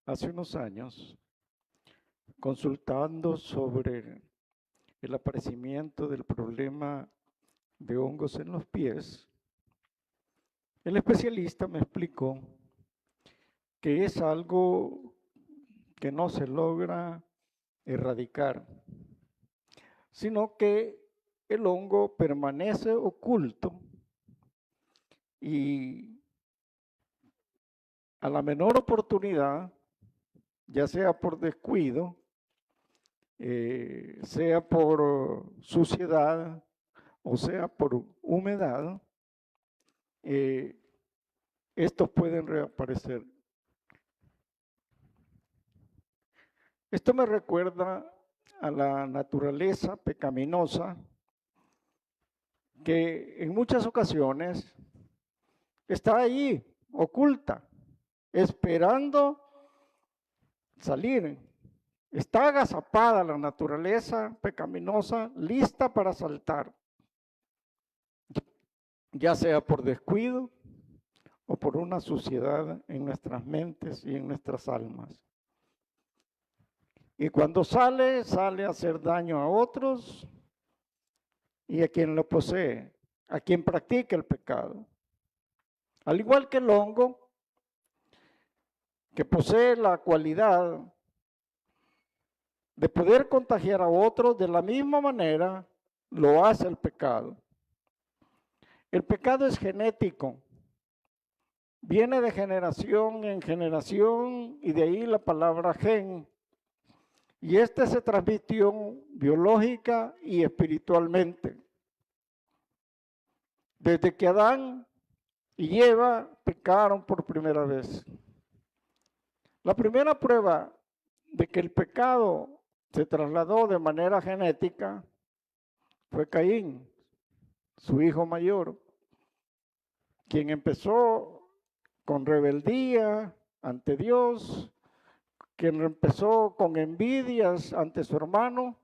Hace unos años, consultando sobre el aparecimiento del problema de hongos en los pies, el especialista me explicó que es algo que no se logra erradicar, sino que el hongo permanece oculto y a la menor oportunidad, ya sea por descuido, sea por suciedad o sea por humedad, estos pueden reaparecer. Esto me recuerda a la naturaleza pecaminosa que en muchas ocasiones está ahí, oculta, esperando salir. Está agazapada la naturaleza pecaminosa, lista para saltar, ya sea por descuido o por una suciedad en nuestras mentes y en nuestras almas. Y cuando sale, sale a hacer daño a otros y a quien lo posee, a quien practica el pecado. Al igual que el hongo, que posee la cualidad de poder contagiar a otros, de la misma manera lo hace el pecado. El pecado es genético, viene de generación en generación y de ahí la palabra gen. Y este se transmitió biológica y espiritualmente. Desde que Adán y Eva pecaron por primera vez. La primera prueba de que el pecado se trasladó de manera genética fue Caín, su hijo mayor, quien empezó con rebeldía ante Dios, quien empezó con envidias ante su hermano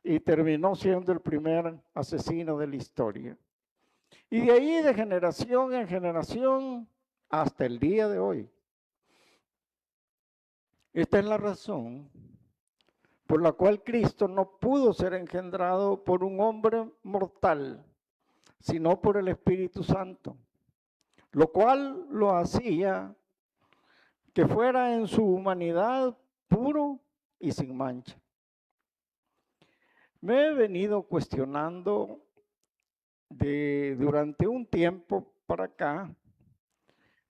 y terminó siendo el primer asesino de la historia. Y de ahí, de generación en generación, hasta el día de hoy. Esta es la razón por la cual Cristo no pudo ser engendrado por un hombre mortal, sino por el Espíritu Santo, lo cual lo hacía que fuera en su humanidad puro y sin mancha. Me he venido cuestionando durante un tiempo para acá,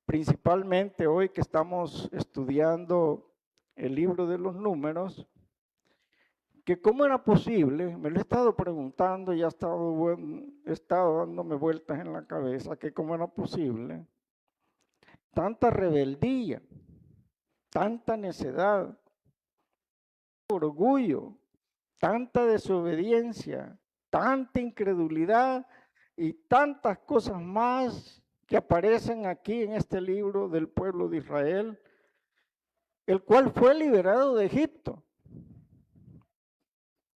principalmente hoy que estamos estudiando el libro de los números, que cómo era posible, me lo he estado preguntando y he estado dándome vueltas en la cabeza, que cómo era posible tanta rebeldía, tanta necedad, orgullo, tanta desobediencia, tanta incredulidad y tantas cosas más que aparecen aquí en este libro del pueblo de Israel, el cual fue liberado de Egipto.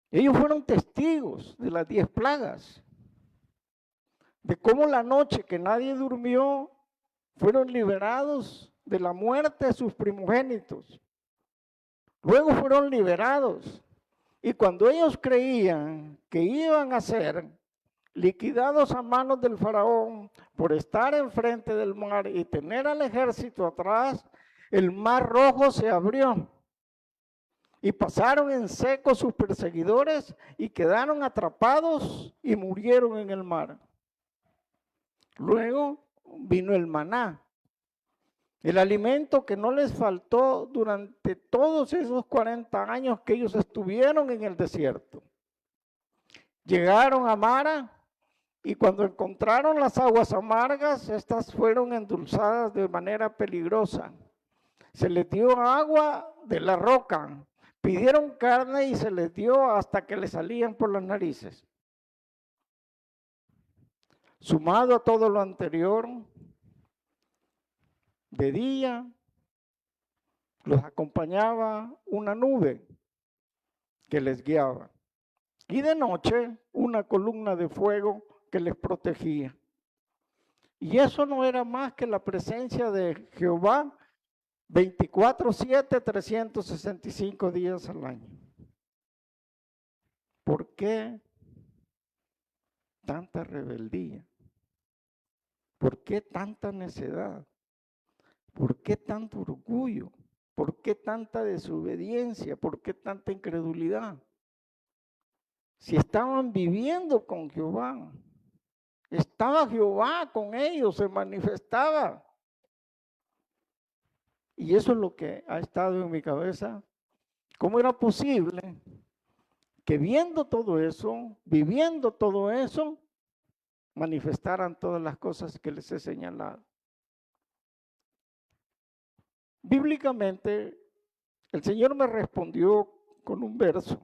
Ellos fueron testigos de las 10 plagas, de cómo la noche que nadie durmió, fueron liberados de la muerte de sus primogénitos. Luego fueron liberados. Y cuando ellos creían que iban a ser liquidados a manos del faraón por estar enfrente del mar y tener al ejército atrás, el mar rojo se abrió. Y pasaron en seco sus perseguidores y quedaron atrapados y murieron en el mar. Luego vino el maná, el alimento que no les faltó durante todos esos 40 años que ellos estuvieron en el desierto. Llegaron a Mara y cuando encontraron las aguas amargas, estas fueron endulzadas de manera peligrosa. Se les dio agua de la roca, pidieron carne y se les dio hasta que le salían por las narices. Sumado a todo lo anterior, de día los acompañaba una nube que les guiaba y de noche una columna de fuego que les protegía. Y eso no era más que la presencia de Jehová 24/7, 365 días al año. ¿Por qué tanta rebeldía? ¿Por qué tanta necedad? ¿Por qué tanto orgullo? ¿Por qué tanta desobediencia? ¿Por qué tanta incredulidad? Si estaban viviendo con Jehová, estaba Jehová con ellos, se manifestaba. Y eso es lo que ha estado en mi cabeza. ¿Cómo era posible que viendo todo eso, viviendo todo eso, manifestaran todas las cosas que les he señalado? Bíblicamente, el Señor me respondió con un verso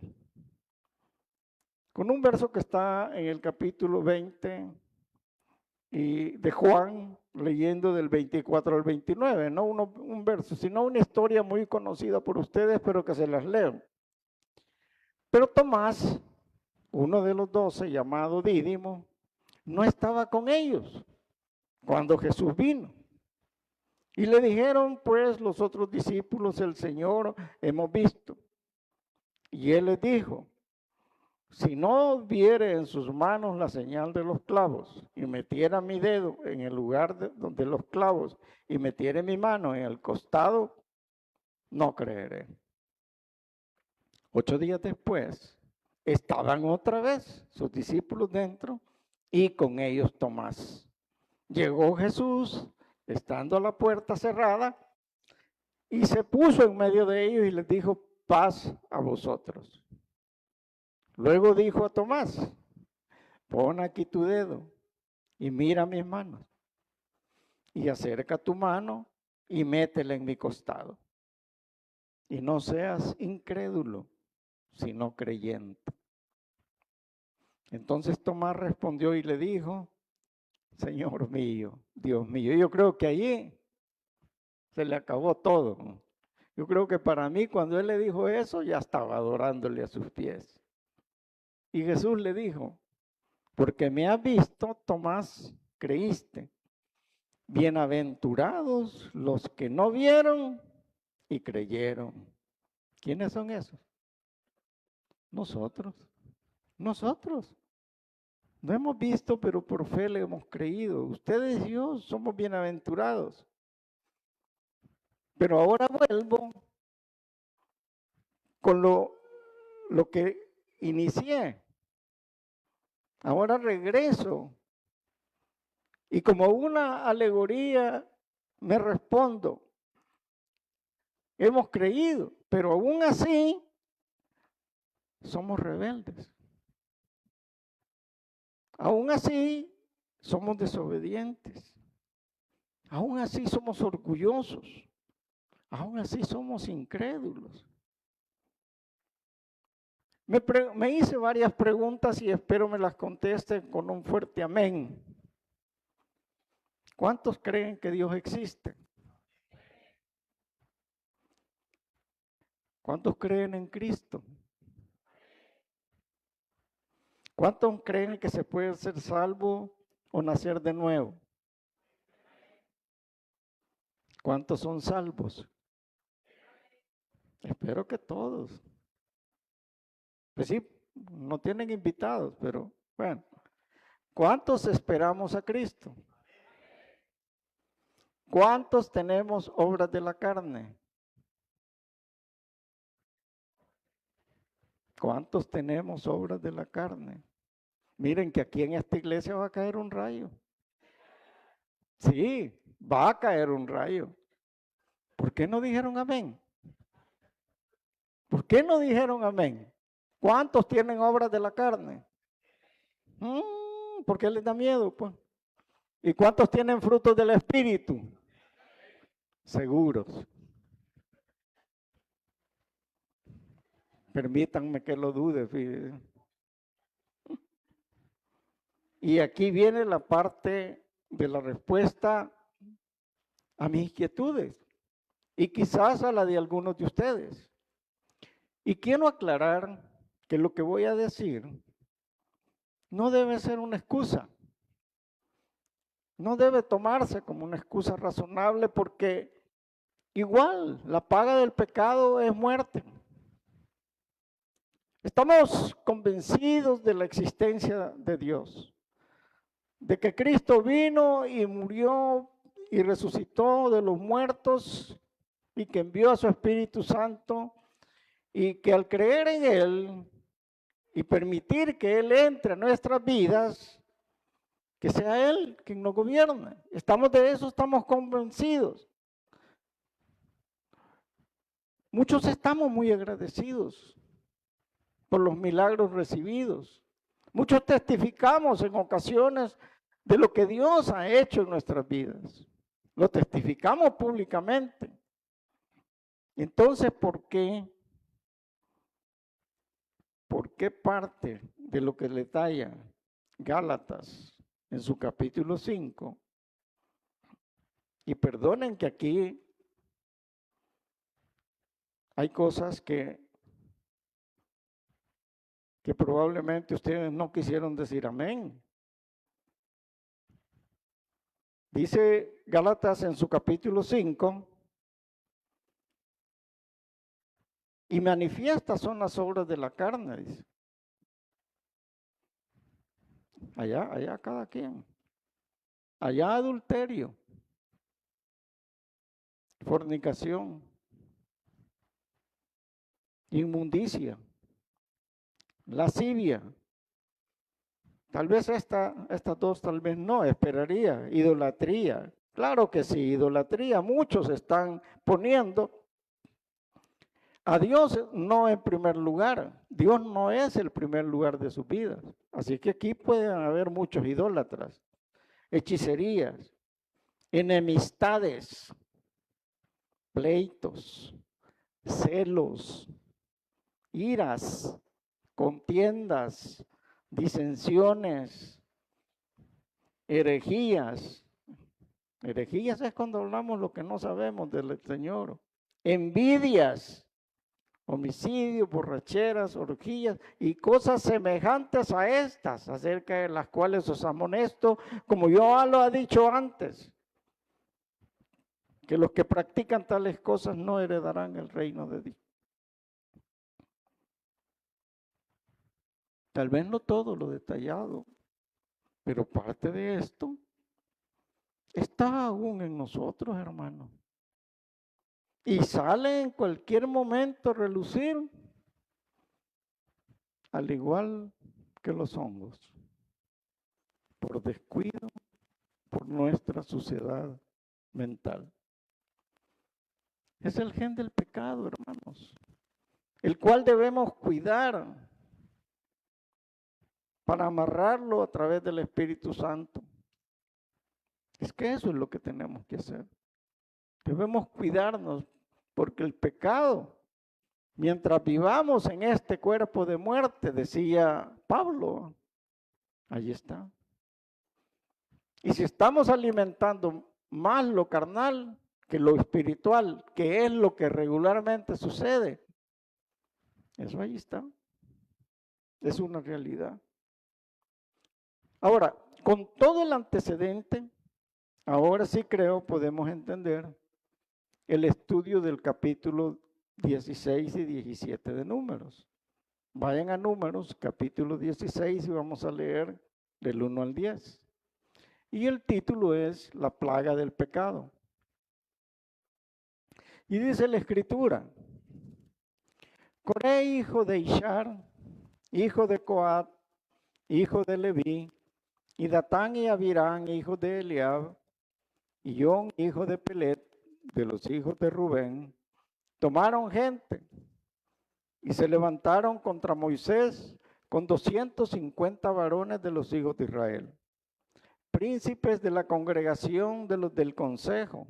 que está en el capítulo 20 de Juan, leyendo del 24 al 29, no un verso, sino una historia muy conocida por ustedes, pero que se las leo. Pero Tomás, uno de los 12, llamado Dídimo, no estaba con ellos cuando Jesús vino. Y le dijeron, pues, los otros discípulos, el Señor hemos visto. Y él les dijo, si no viere en sus manos la señal de los clavos y metiera mi dedo en el lugar donde los clavos y metiera mi mano en el costado, no creeré. 8 días después, estaban otra vez sus discípulos dentro y con ellos Tomás. Llegó Jesús, estando a la puerta cerrada, y se puso en medio de ellos y les dijo, paz a vosotros. Luego dijo a Tomás, pon aquí tu dedo y mira mis manos, y acerca tu mano y métela en mi costado. Y no seas incrédulo, sino creyente. Entonces Tomás respondió y le dijo, Señor mío, Dios mío. Yo creo que allí se le acabó todo. Yo creo que para mí cuando él le dijo eso, ya estaba adorándole a sus pies. Y Jesús le dijo, porque me has visto, Tomás, creíste. Bienaventurados los que no vieron y creyeron. ¿Quiénes son esos? Nosotros. Nosotros. No hemos visto, pero por fe le hemos creído. Ustedes y yo somos bienaventurados. Pero ahora vuelvo con lo que inicié. Ahora regreso. Y como una alegoría me respondo. Hemos creído, pero aún así somos rebeldes. Aún así somos desobedientes. Aún así somos orgullosos. Aún así somos incrédulos. Me hice varias preguntas y espero me las contesten con un fuerte amén. ¿Cuántos creen que Dios existe? ¿Cuántos creen en Cristo? ¿Cuántos creen que se puede ser salvo o nacer de nuevo? ¿Cuántos son salvos? Espero que todos. Pues sí, no tienen invitados, pero bueno. ¿Cuántos esperamos a Cristo? ¿Cuántos tenemos obras de la carne? ¿Cuántos tenemos obras de la carne? Miren que aquí en esta iglesia va a caer un rayo. Sí, va a caer un rayo. ¿Por qué no dijeron amén? ¿Por qué no dijeron amén? ¿Cuántos tienen obras de la carne? ¿Por qué les da miedo, pues? ¿Y cuántos tienen frutos del Espíritu? Seguros. Permítanme que lo dude, fíjense. Y aquí viene la parte de la respuesta a mis inquietudes y quizás a la de algunos de ustedes. Y quiero aclarar que lo que voy a decir no debe ser una excusa. No debe tomarse como una excusa razonable porque igual la paga del pecado es muerte. Estamos convencidos de la existencia de Dios, de que Cristo vino y murió y resucitó de los muertos y que envió a su Espíritu Santo y que al creer en Él y permitir que Él entre a nuestras vidas, que sea Él quien nos gobierne. Estamos convencidos. Muchos estamos muy agradecidos por los milagros recibidos. Muchos testificamos en ocasiones de lo que Dios ha hecho en nuestras vidas. Lo testificamos públicamente. Entonces, ¿por qué parte de lo que le detalla Gálatas en su capítulo 5? Y perdonen que aquí hay cosas que probablemente ustedes no quisieron decir amén. Dice Gálatas en su capítulo 5, y manifiestas son las obras de la carne, dice. Allá cada quien. Allá adulterio, fornicación, inmundicia, lascivia. Tal vez estas dos, tal vez no, esperaría. Idolatría. Claro que sí, idolatría. Muchos están poniendo a Dios no en primer lugar. Dios no es el primer lugar de sus vidas. Así que aquí pueden haber muchos idólatras, hechicerías, enemistades, pleitos, celos, iras, contiendas, disensiones, herejías. Herejías es cuando hablamos lo que no sabemos del Señor. Envidias, homicidios, borracheras, orgías y cosas semejantes a estas, acerca de las cuales os amonesto, como yo lo he dicho antes, que los que practican tales cosas no heredarán el reino de Dios. Tal vez no todo lo detallado, pero parte de esto está aún en nosotros, hermano. Y sale en cualquier momento a relucir, al igual que los hongos, por descuido, por nuestra suciedad mental. Es el gen del pecado, hermanos, el cual debemos cuidar para amarrarlo a través del Espíritu Santo. Es que eso es lo que tenemos que hacer. Debemos cuidarnos porque el pecado, mientras vivamos en este cuerpo de muerte, decía Pablo, allí está. Y si estamos alimentando más lo carnal que lo espiritual, que es lo que regularmente sucede, eso ahí está. Es una realidad. Ahora, con todo el antecedente, ahora sí creo podemos entender el estudio del capítulo 16 y 17 de Números. Vayan a Números, capítulo 16, y vamos a leer del 1 al 10. Y el título es La plaga del pecado. Y dice la Escritura, Coré, hijo de Ishar, hijo de Coat, hijo de Leví, y Datán y Abirán, hijos de Eliab, y Jon, hijo de Pelet, de los hijos de Rubén, tomaron gente y se levantaron contra Moisés con 250 varones de los hijos de Israel, príncipes de la congregación de los del consejo,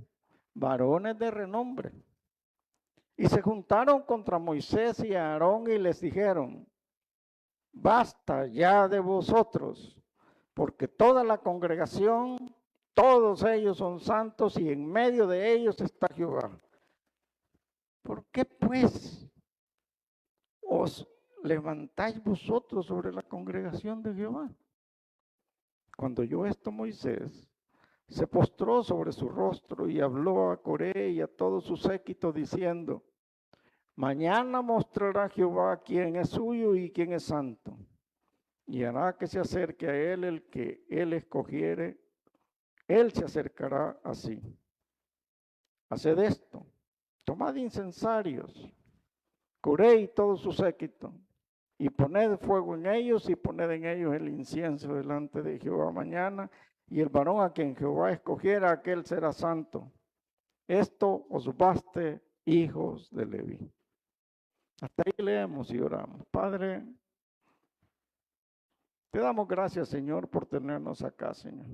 varones de renombre. Y se juntaron contra Moisés y Aarón y les dijeron, basta ya de vosotros, porque toda la congregación, todos ellos son santos y en medio de ellos está Jehová. ¿Por qué pues os levantáis vosotros sobre la congregación de Jehová? Cuando oyó esto Moisés, se postró sobre su rostro y habló a Coré y a todo su séquito diciendo: mañana mostrará Jehová quién es suyo y quién es santo, y hará que se acerque a él el que él escogiere, él se acercará así. Haced esto, tomad incensarios, Coré y todo su séquito, y poned fuego en ellos, y poned en ellos el incienso delante de Jehová mañana, y el varón a quien Jehová escogiera, aquel será santo. Esto os baste, hijos de Leví. Hasta ahí leemos y oramos. Padre, te damos gracias, Señor, por tenernos acá, Señor.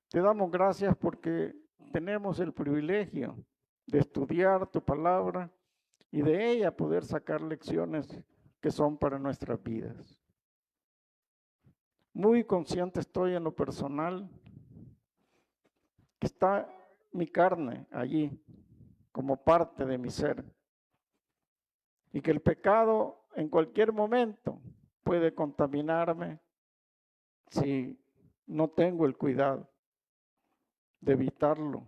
Te damos gracias porque tenemos el privilegio de estudiar tu palabra y de ella poder sacar lecciones que son para nuestras vidas. Muy consciente estoy en lo personal que está mi carne allí como parte de mi ser y que el pecado en cualquier momento puede contaminarme si no tengo el cuidado de evitarlo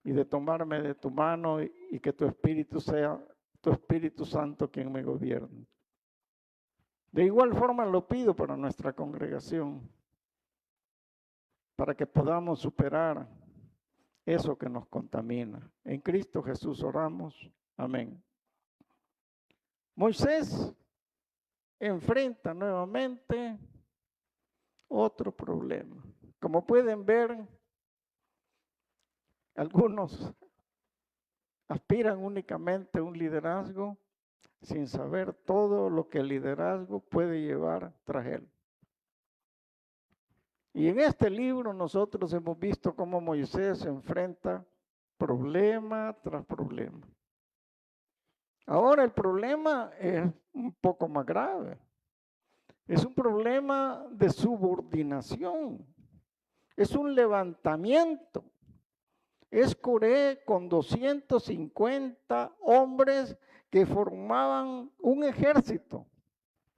y de tomarme de tu mano y que tu Espíritu sea tu Espíritu Santo quien me gobierne. De igual forma lo pido para nuestra congregación, para que podamos superar eso que nos contamina. En Cristo Jesús oramos. Amén. Moisés enfrenta nuevamente otro problema. Como pueden ver, algunos aspiran únicamente a un liderazgo sin saber todo lo que el liderazgo puede llevar tras él. Y en este libro nosotros hemos visto cómo Moisés se enfrenta problema tras problema. Ahora el problema es un poco más grave. Es un problema de subordinación. Es un levantamiento. Es Coré con 250 hombres que formaban un ejército.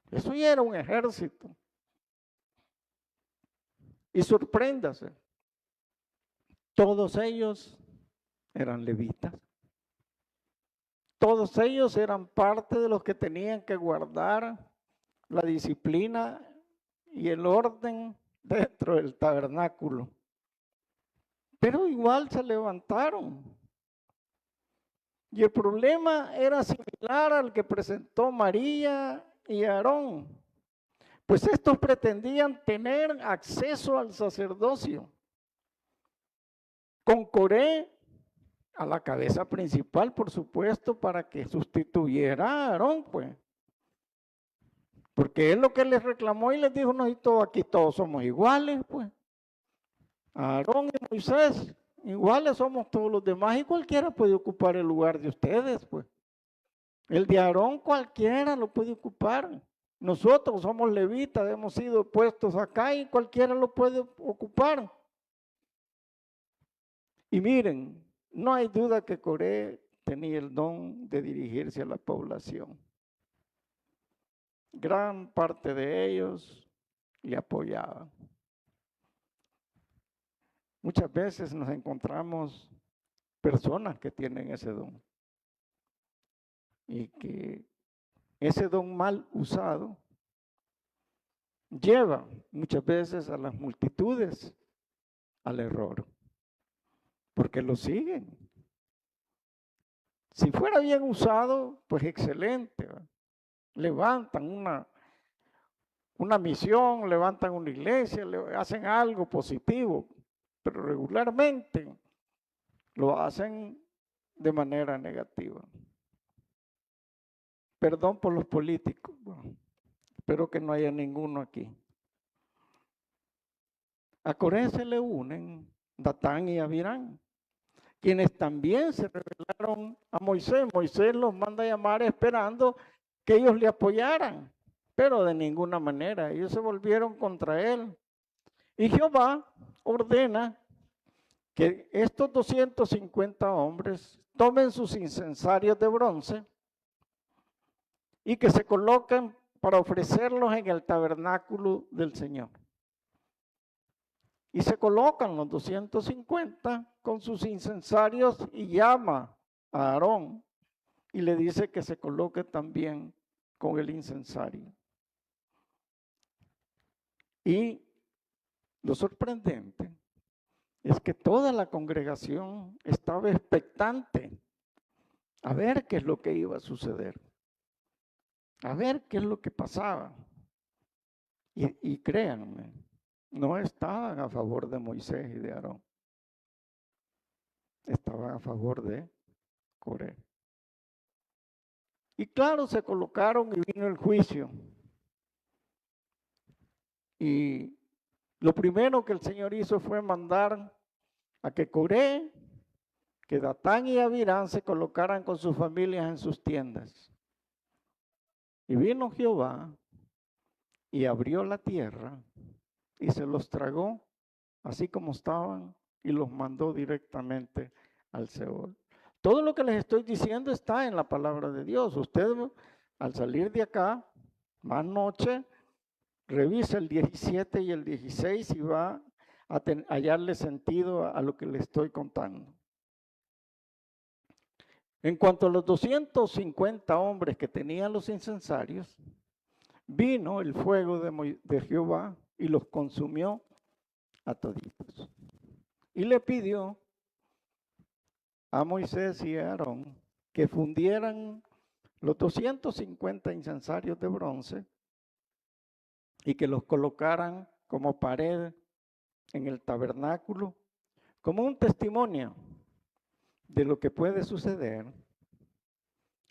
Eso ya era un ejército. Y sorpréndase, todos ellos eran levitas. Todos ellos eran parte de los que tenían que guardar la disciplina y el orden dentro del tabernáculo. Pero igual se levantaron. Y el problema era similar al que presentó María y Aarón. Pues estos pretendían tener acceso al sacerdocio. Con Coré a la cabeza principal, por supuesto, para que sustituyera a Aarón, pues. Porque es lo que les reclamó y les dijo: no, y todo, aquí todos somos iguales, pues. Aarón y Moisés, iguales somos todos los demás y cualquiera puede ocupar el lugar de ustedes, pues. El de Aarón cualquiera lo puede ocupar. Nosotros somos levitas, hemos sido puestos acá y cualquiera lo puede ocupar. Y miren, no hay duda que Coré tenía el don de dirigirse a la población. Gran parte de ellos le apoyaban. Muchas veces nos encontramos personas que tienen ese don y que ese don mal usado lleva muchas veces a las multitudes al error, porque lo siguen. Si fuera bien usado, pues excelente, ¿verdad? Levantan una misión, levantan una iglesia, hacen algo positivo, pero regularmente lo hacen de manera negativa. Perdón por los políticos, bueno, espero que no haya ninguno aquí. A Coré se le unen Datán y Abirán, quienes también se rebelaron a Moisés. Moisés los manda a llamar esperando que ellos le apoyaran, pero de ninguna manera, ellos se volvieron contra él. Y Jehová ordena que estos 250 hombres tomen sus incensarios de bronce y que se coloquen para ofrecerlos en el tabernáculo del Señor. Y se colocan los 250 con sus incensarios y llama a Aarón y le dice que se coloque también con el incensario. Y lo sorprendente es que toda la congregación estaba expectante a ver qué es lo que iba a suceder, a ver qué es lo que pasaba. Y créanme, no estaban a favor de Moisés y de Aarón, estaban a favor de Coré. Y claro, se colocaron y vino el juicio. Y lo primero que el Señor hizo fue mandar a que Coré, que Datán y Abirán se colocaran con sus familias en sus tiendas. Y vino Jehová y abrió la tierra y se los tragó así como estaban y los mandó directamente al Seol. Todo lo que les estoy diciendo está en la palabra de Dios. Usted al salir de acá, más noche, revisa el 17 y el 16 y va a hallarle sentido a lo que le estoy contando. En cuanto a los 250 hombres que tenían los incensarios, vino el fuego de Jehová y los consumió a toditos. Y le pidió a Moisés y a Aarón que fundieran los 250 incensarios de bronce y que los colocaran como pared en el tabernáculo, como un testimonio de lo que puede suceder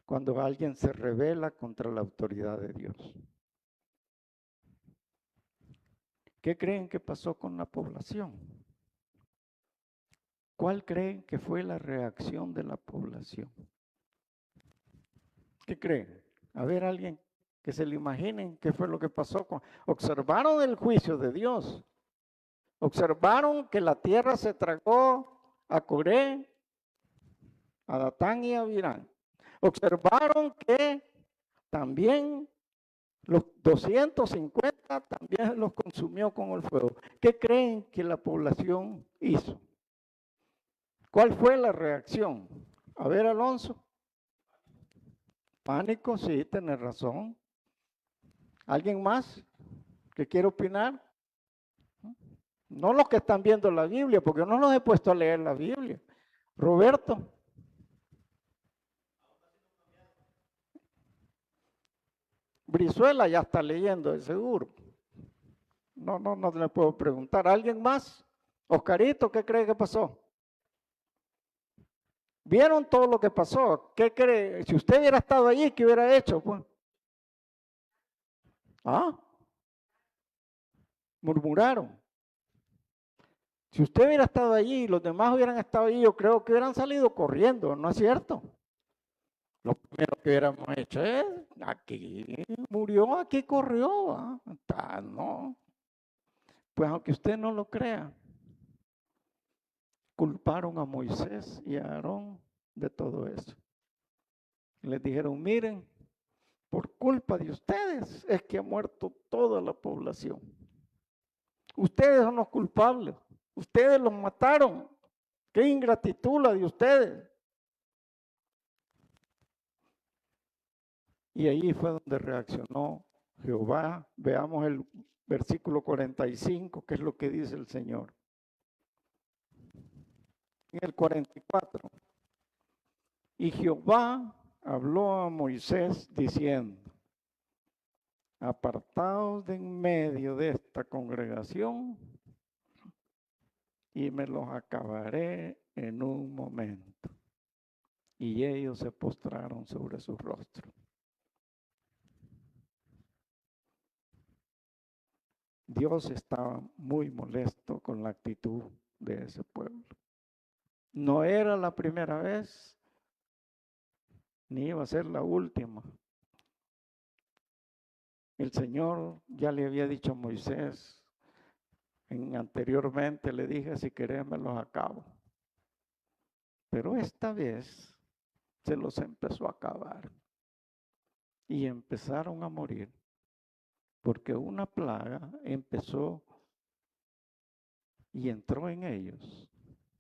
cuando alguien se rebela contra la autoridad de Dios. ¿Qué creen que pasó con la población? ¿Cuál creen que fue la reacción de la población? ¿Qué creen? A ver, alguien que se lo imaginen qué fue lo que pasó. Observaron el juicio de Dios. Observaron que la tierra se tragó a Coré, a Datán y a Abirán. Observaron que también los 250 también los consumió con el fuego. ¿Qué creen que la población hizo? ¿Cuál fue la reacción? A ver, Alonso. Pánico, sí, tenés razón. ¿Alguien más que quiere opinar? No los que están viendo la Biblia, porque yo no los he puesto a leer la Biblia. Roberto. Brizuela ya está leyendo, de seguro. No le puedo preguntar. ¿Alguien más? Oscarito, ¿qué cree que pasó? ¿Vieron todo lo que pasó? ¿Qué cree? Si usted hubiera estado allí, ¿qué hubiera hecho? Pues? ¿Ah? Murmuraron. Si usted hubiera estado allí y los demás hubieran estado allí, yo creo que hubieran salido corriendo, ¿no es cierto? Lo primero que hubiéramos hecho es, aquí murió, aquí corrió. ¿Ah? No. Pues aunque usted no lo crea, culparon a Moisés y a Aarón de todo eso. Les dijeron, miren, por culpa de ustedes es que ha muerto toda la población. Ustedes son los culpables. Ustedes los mataron. Qué ingratitud la de ustedes. Y ahí fue donde reaccionó Jehová. Veamos el versículo 45, que es lo que dice el Señor. En el 44. Y Jehová habló a Moisés diciendo, apartaos de en medio de esta congregación y me los acabaré en un momento. Y ellos se postraron sobre su rostro. Dios estaba muy molesto con la actitud de ese pueblo. No era la primera vez, ni iba a ser la última. El Señor ya le había dicho a Moisés, anteriormente le dije, si querés me los acabo. Pero esta vez se los empezó a acabar. y empezaron a morir, porque una plaga empezó y entró en ellos,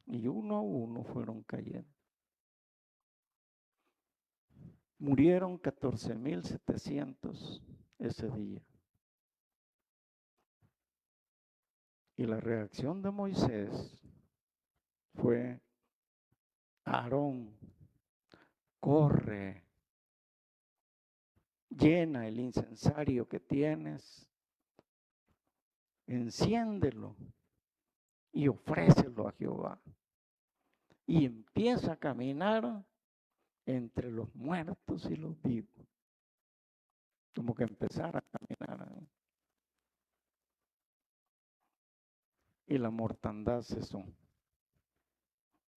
y uno a uno fueron cayendo. Murieron 14,700 ese día. Y la reacción de Moisés fue: Aarón, corre, llena el incensario que tienes, enciéndelo y ofrécelo a Jehová. Y empieza a caminar entre los muertos y los vivos. Como que empezara a caminar. Y la mortandad cesó.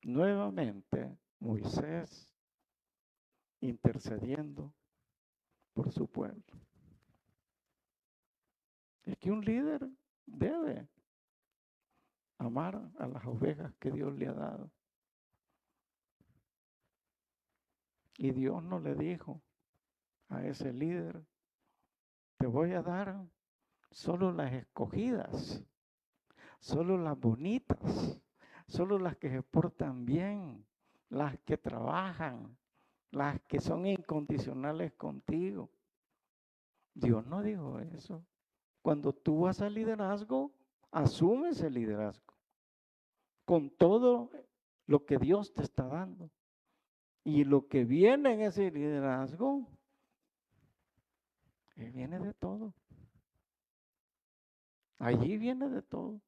Nuevamente Moisés intercediendo por su pueblo. Es que un líder debe amar a las ovejas que Dios le ha dado. Y Dios no le dijo a ese líder: te voy a dar solo las escogidas, solo las bonitas, solo las que se portan bien, las que trabajan, las que son incondicionales contigo. Dios no dijo eso. Cuando tú vas al liderazgo, asumes el liderazgo con todo lo que Dios te está dando. Y lo que viene en ese liderazgo, viene de todo. Allí viene de todo.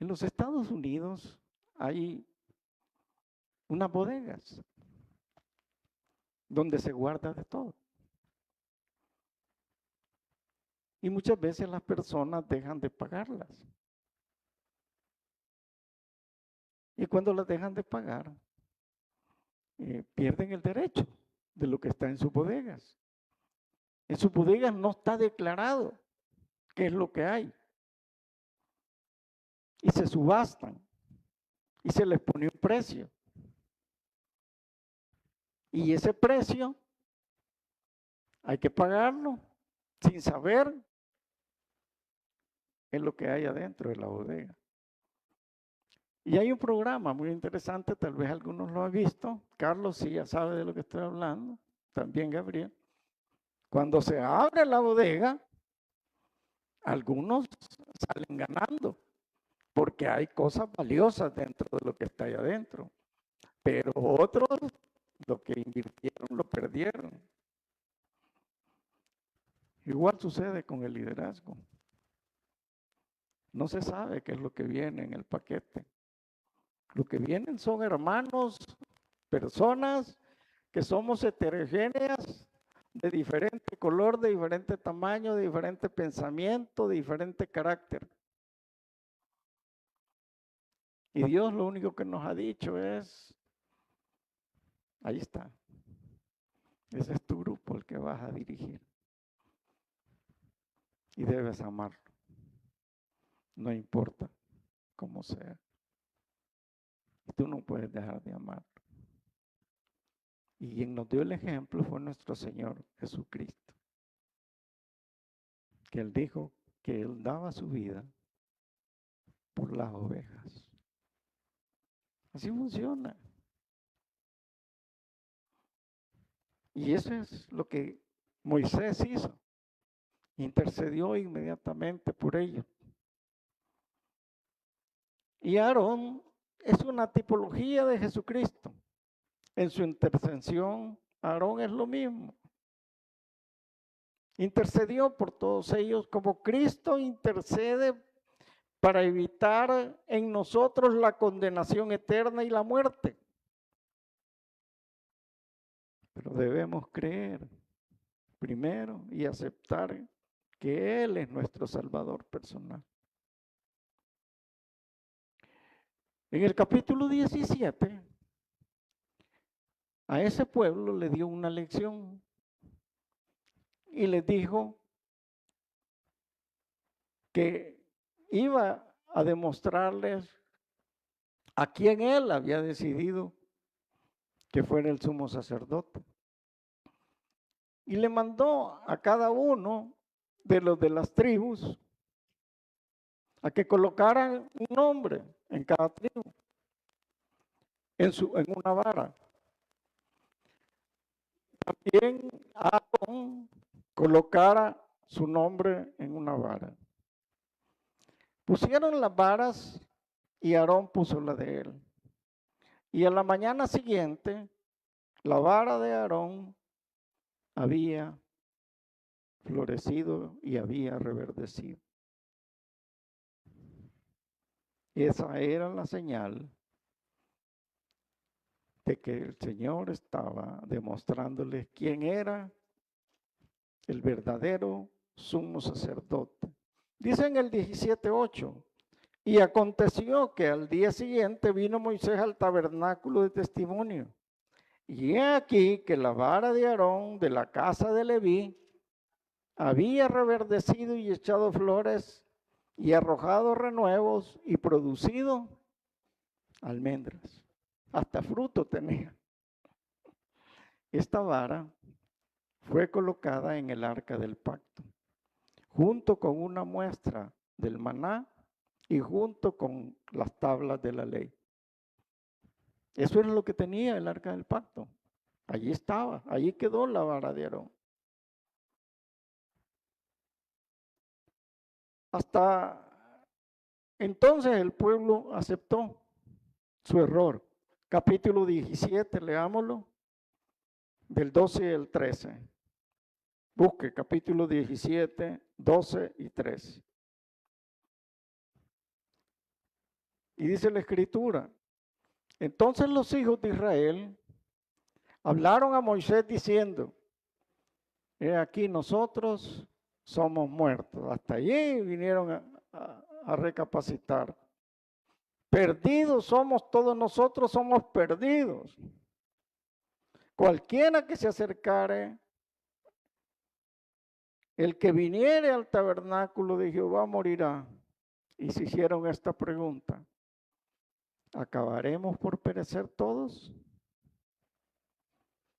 En los Estados Unidos hay unas bodegas donde se guarda de todo. Y muchas veces las personas dejan de pagarlas. Y cuando las dejan de pagar, pierden el derecho de lo que está en sus bodegas. En sus bodegas no está declarado qué es lo que hay. Y se subastan. Y se les pone un precio. Y ese precio hay que pagarlo sin saber qué es lo que hay adentro de la bodega. Y hay un programa muy interesante, tal vez algunos lo han visto. Carlos sí ya sabe de lo que estoy hablando, también Gabriel. Cuando se abre la bodega, algunos salen ganando, porque hay cosas valiosas dentro de lo que está ahí adentro. Pero otros, lo que invirtieron, lo perdieron. Igual sucede con el liderazgo. No se sabe qué es lo que viene en el paquete. Lo que vienen son hermanos, personas que somos heterogéneas, de diferente color, de diferente tamaño, de diferente pensamiento, de diferente carácter. Y Dios lo único que nos ha dicho es: ahí está, ese es tu grupo el que vas a dirigir. Y debes amarlo, no importa cómo sea. Tú no puedes dejar de amarlo. Y quien nos dio el ejemplo fue nuestro Señor Jesucristo, que Él dijo que Él daba su vida por las ovejas. Así funciona. Y eso es lo que Moisés hizo. Intercedió inmediatamente por ellos. Y Aarón es una tipología de Jesucristo. En su intercesión, Aarón es lo mismo. Intercedió por todos ellos como Cristo intercede para evitar en nosotros la condenación eterna y la muerte. Pero debemos creer primero y aceptar que Él es nuestro Salvador personal. En el capítulo 17, a ese pueblo le dio una lección y les dijo que iba a demostrarles a quién Él había decidido que fuera el sumo sacerdote. y le mandó a cada uno de los de las tribus a que colocaran un nombre en cada tribu, en una vara. También Aarón colocara su nombre en una vara. Pusieron las varas y Aarón puso la de él. Y a la mañana siguiente, la vara de Aarón había florecido y había reverdecido. Esa era la señal de que el Señor estaba demostrándoles quién era el verdadero sumo sacerdote. Dice en el 17:8, y aconteció que al día siguiente vino Moisés al tabernáculo de testimonio. Y he aquí que la vara de Aarón de la casa de Leví había reverdecido y echado flores y arrojado renuevos y producido almendras. Hasta fruto tenía. Esta vara fue colocada en el arca del pacto, junto con una muestra del maná y junto con las tablas de la ley. Eso era lo que tenía el arca del pacto. Allí estaba, allí quedó la vara de Aarón. Hasta entonces el pueblo aceptó su error. Capítulo 17, leámoslo, del 12 al 13. Busque capítulo 17, 12 y 13. Y dice la escritura, entonces los hijos de Israel hablaron a Moisés diciendo, he aquí nosotros somos muertos. Hasta allí vinieron a recapacitar. Perdidos somos todos nosotros, somos perdidos. Cualquiera que se acercare, el que viniere al tabernáculo de Jehová morirá. Y se hicieron esta pregunta, ¿acabaremos por perecer todos?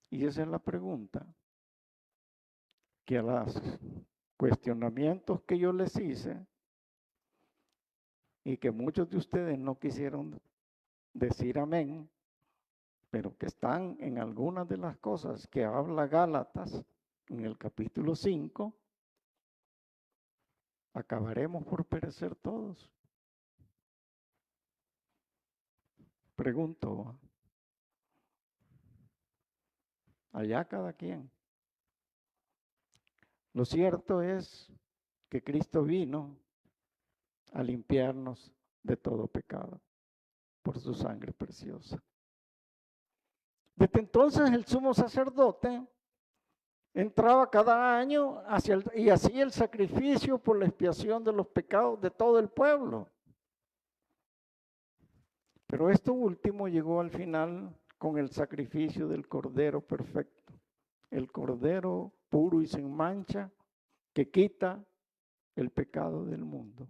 Y esa es la pregunta que a los cuestionamientos que yo les hice y que muchos de ustedes no quisieron decir amén, pero que están en algunas de las cosas que habla Gálatas en el capítulo 5, ¿acabaremos por perecer todos? Pregunto, allá cada quien. Lo cierto es que Cristo vino a limpiarnos de todo pecado por su sangre preciosa. Desde entonces el sumo sacerdote entraba cada año y hacía el sacrificio por la expiación de los pecados de todo el pueblo. Pero esto último llegó al final con el sacrificio del Cordero perfecto, el Cordero puro y sin mancha que quita el pecado del mundo.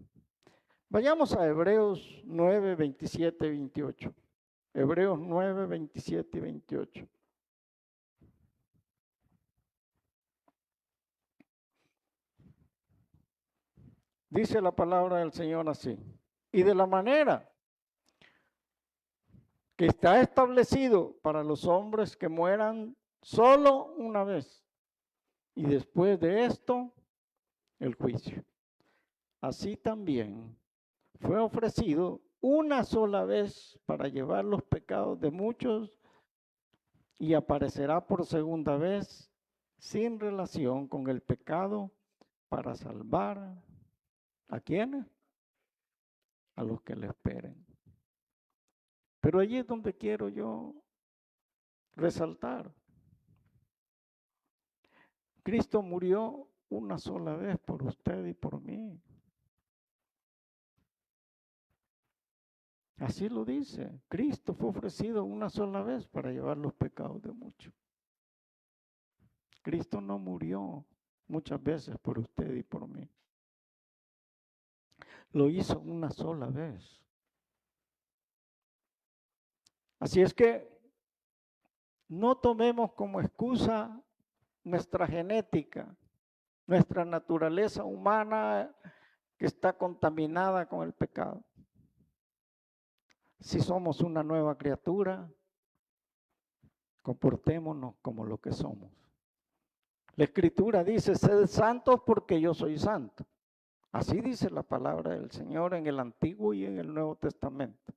Vayamos a Hebreos 9, 27 y 28. Hebreos 9, 27 y 28. Dice la palabra del Señor así. Y de la manera que está establecido para los hombres que mueran solo una vez. Y después de esto, el juicio. Así también fue ofrecido una sola vez para llevar los pecados de muchos y aparecerá por segunda vez sin relación con el pecado para salvar ¿a quiénes? A los que le esperen. Pero allí es donde quiero yo resaltar. Cristo murió una sola vez por usted y por mí. Así lo dice. Cristo fue ofrecido una sola vez para llevar los pecados de muchos. Cristo no murió muchas veces por usted y por mí. Lo hizo una sola vez. Así es que no tomemos como excusa nuestra genética, nuestra naturaleza humana que está contaminada con el pecado. Si somos una nueva criatura, comportémonos como lo que somos. La Escritura dice, sed santos porque yo soy santo. Así dice la palabra del Señor en el Antiguo y en el Nuevo Testamento.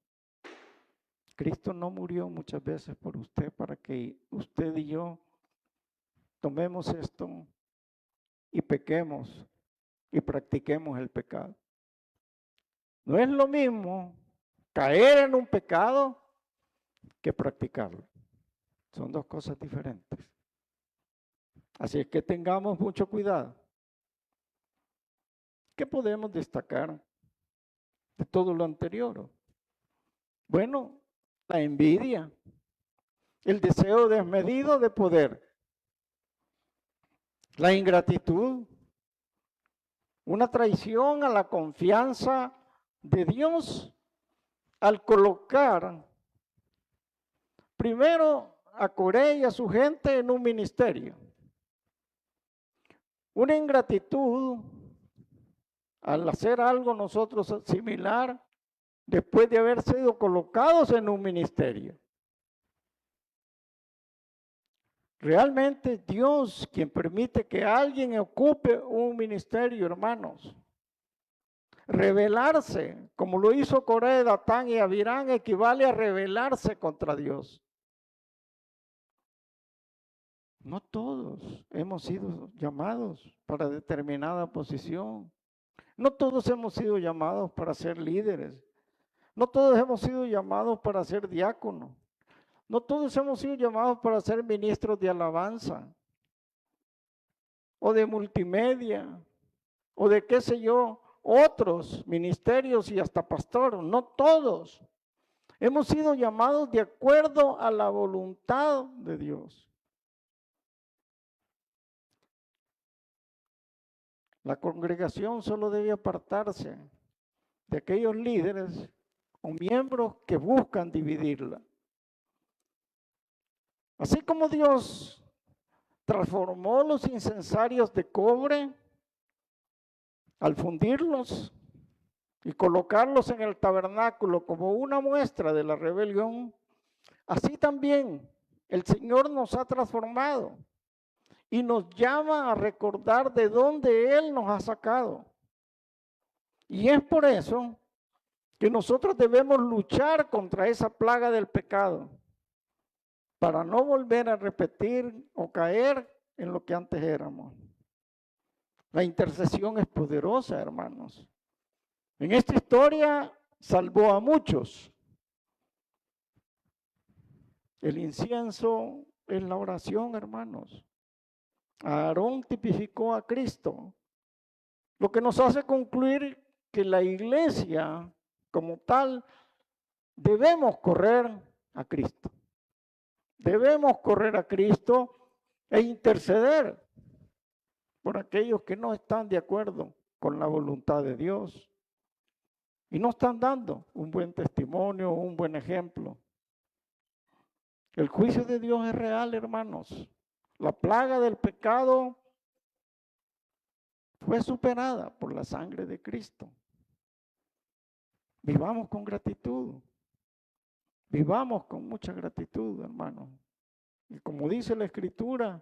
Cristo no murió muchas veces por usted para que usted y yo tomemos esto y pequemos y practiquemos el pecado. No es lo mismo caer en un pecado que practicarlo. Son dos cosas diferentes. Así es que tengamos mucho cuidado. ¿Qué podemos destacar de todo lo anterior? Bueno, la envidia, el deseo desmedido de poder, la ingratitud, una traición a la confianza de Dios al colocar primero a Coré y a su gente en un ministerio. Una ingratitud al hacer algo nosotros similar después de haber sido colocados en un ministerio. Realmente Dios quien permite que alguien ocupe un ministerio, hermanos. Rebelarse, como lo hizo Coré, Datán y Abirán, equivale a rebelarse contra Dios. No todos hemos sido llamados para determinada posición. No todos hemos sido llamados para ser líderes. No todos hemos sido llamados para ser diáconos. No todos hemos sido llamados para ser ministros de alabanza o de multimedia o de qué sé yo, otros ministerios y hasta pastor. No todos. Hemos sido llamados de acuerdo a la voluntad de Dios. La congregación solo debe apartarse de aquellos líderes o miembros que buscan dividirla. Así como Dios transformó los incensarios de cobre al fundirlos y colocarlos en el tabernáculo como una muestra de la rebelión, así también el Señor nos ha transformado y nos llama a recordar de dónde Él nos ha sacado. Y es por eso que nosotros debemos luchar contra esa plaga del pecado, para no volver a repetir o caer en lo que antes éramos. La intercesión es poderosa, hermanos. En esta historia salvó a muchos. El incienso es la oración, hermanos. Aarón tipificó a Cristo, lo que nos hace concluir que la iglesia como tal debemos correr a Cristo. Debemos correr a Cristo e interceder por aquellos que no están de acuerdo con la voluntad de Dios y no están dando un buen testimonio, un buen ejemplo. El juicio de Dios es real, hermanos. La plaga del pecado fue superada por la sangre de Cristo. Vivamos con gratitud. Vivamos con mucha gratitud, hermanos. Y como dice la Escritura,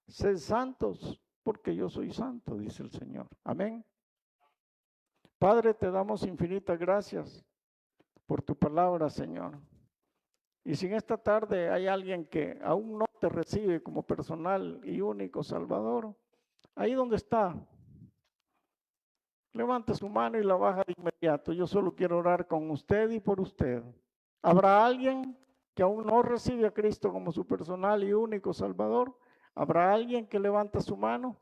sed santos porque yo soy santo, dice el Señor. Amén. Padre, te damos infinitas gracias por tu palabra, Señor. Y si en esta tarde hay alguien que aún no te recibe como personal y único Salvador, ahí donde está, levante su mano y la baja de inmediato. Yo solo quiero orar con usted y por usted. ¿Habrá alguien que aún no recibe a Cristo como su personal y único Salvador? ¿Habrá alguien que levanta su mano?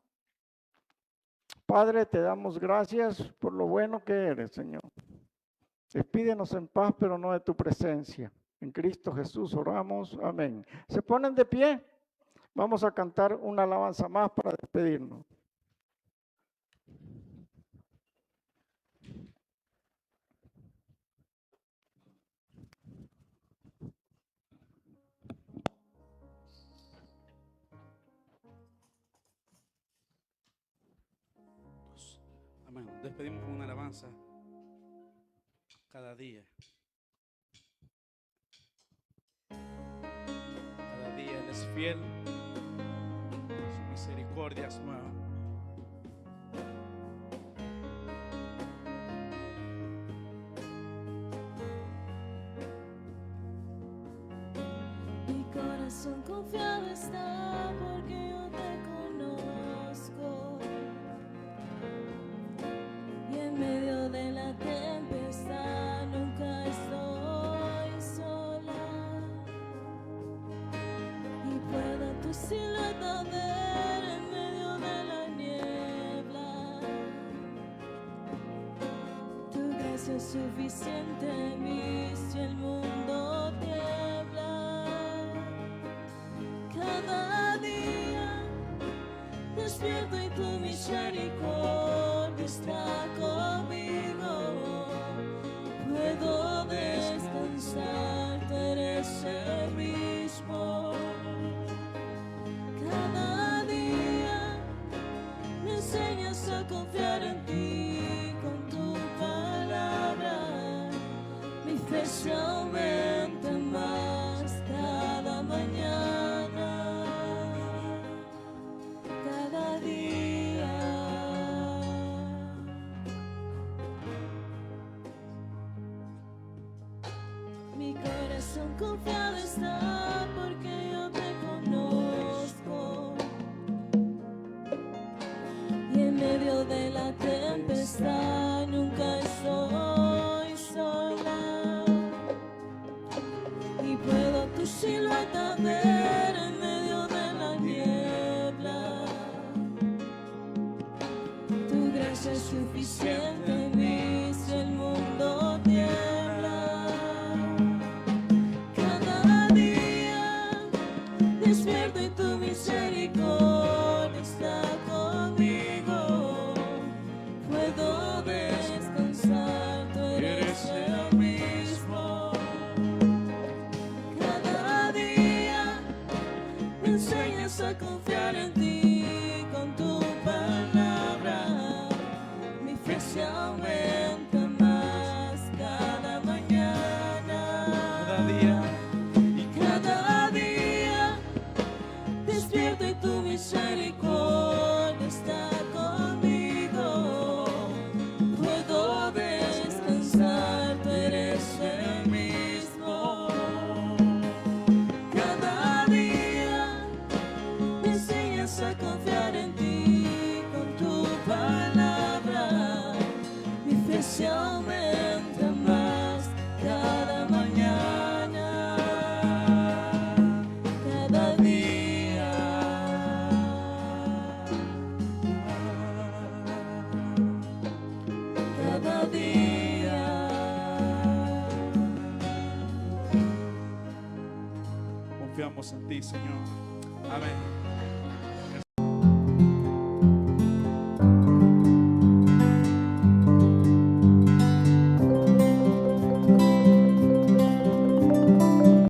Padre, te damos gracias por lo bueno que eres, Señor. Despídenos en paz, pero no de tu presencia. En Cristo Jesús oramos. Amén. ¿Se ponen de pie? Vamos a cantar una alabanza más para despedirnos. despedimos con una alabanza. Cada día. Cada día Él es fiel. Su misericordia es nueva. Mi corazón confiado está porque yo te conozco. Y en medio de la tempestad nunca estoy sola. Y puedo tu silueta ver en medio de la niebla. Tu gracia es suficiente en mí si el mundo tiembla. Cada día despierto y tu misericordia está conmigo. Puedo descansar, tú eres el mismo. Cada día me enseñas a confiar en ti con tu palabra. Mi fe se aumenta más cada mañana, cada día. Mi corazón confiado está porque yo te conozco. Y en medio de la tempestad nunca estoy sola. Y puedo tu silueta ver en medio de la niebla. Tu gracia es suficiente en mí si el mundo tiembla. Cada día despierto y tu misericordia está conmigo. Puedo descansar, tú eres el mismo. Cada día me enseñas a confiar en ti con tu palabra. Mi fe se aumenta más cada mañana. Cada día. Y cada día despierto y tu misericordia está conmigo. Puedo descansar, tú eres el mismo. Cada día me enseñas a confiar en ti con tu palabra. Mi fe se aumenta más cada mañana, cada día. Cada día. Confiamos en ti, Señor. Amén.